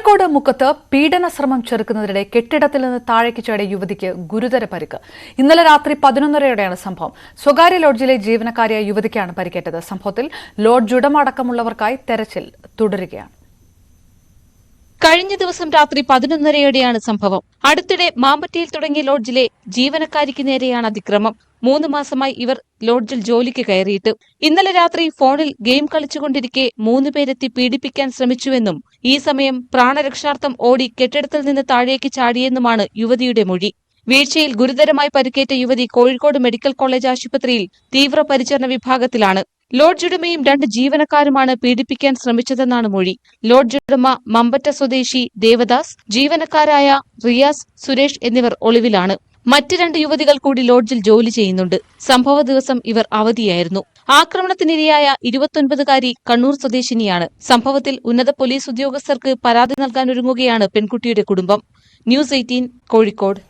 കോഴിക്കോട് മുക്കത്ത് പീഡന ശ്രമം ചെറുക്കുന്നതിനിടെ കെട്ടിടത്തിൽ നിന്ന് താഴേക്ക് ചാടിയ യുവതിക്ക് ഗുരുതര പരിക്ക്. ഇന്നലെ രാത്രി 11:30യോടെയാണ് സംഭവം. സ്വകാര്യ ലോഡ്ജിലെ ജീവനക്കാരിയായ യുവതിക്കാണ് പരിക്കേറ്റത്. സംഭവത്തിൽ ലോഡ്ജ് ഉടമ അടക്കമുള്ളവർക്കായി തെരച്ചിൽ തുടരുകയാണ്. കഴിഞ്ഞ ദിവസം രാത്രി 11:30യോടെയാണ് സംഭവം. അടുത്തിടെ മാമ്പറ്റയിൽ തുടങ്ങിയ ലോഡ്ജിലെ ജീവനക്കാരിക്ക് നേരെയാണ് അതിക്രമം. 3 മാസമായി ഇവർ ലോഡ്ജിൽ ജോലിക്ക് കയറിയിട്ട്. ഇന്നലെ രാത്രി ഫോണിൽ ഗെയിം കളിച്ചുകൊണ്ടിരിക്കെ 3 പേരെത്തി പീഡിപ്പിക്കാൻ ശ്രമിച്ചുവെന്നും ഈ സമയം പ്രാണരക്ഷാർത്ഥം ഓടി കെട്ടിടത്തിൽ നിന്ന് താഴേക്ക് ചാടിയെന്നുമാണ് യുവതിയുടെ മൊഴി. വീഴ്ചയിൽ ഗുരുതരമായി പരിക്കേറ്റ യുവതി കോഴിക്കോട് മെഡിക്കൽ കോളേജ് ആശുപത്രിയിൽ തീവ്രപരിചരണ വിഭാഗത്തിലാണ്. ലോഡ്ജ് ഉടമയും 2 ജീവനക്കാരുമാണ് പീഡിപ്പിക്കാൻ ശ്രമിച്ചതെന്നാണ് മൊഴി. ലോഡ്ജ് ഉടമ മമ്പറ്റ സ്വദേശി ദേവദാസ്, ജീവനക്കാരായ റിയാസ്, സുരേഷ് എന്നിവർ ഒളിവിലാണ്. മറ്റ് 2 യുവതികൾ കൂടി ലോഡ്ജിൽ ജോലി ചെയ്യുന്നുണ്ട്. സംഭവ ദിവസം ഇവർ അവധിയായിരുന്നു. ആക്രമണത്തിനിരയായ 29-കാരി കണ്ണൂർ സ്വദേശിനിയാണ്. സംഭവത്തിൽ ഉന്നത പോലീസ് ഉദ്യോഗസ്ഥർക്ക് പരാതി നൽകാനൊരുങ്ങുകയാണ് പെൺകുട്ടിയുടെ കുടുംബം. ന്യൂസ് 18 കോഴിക്കോട്.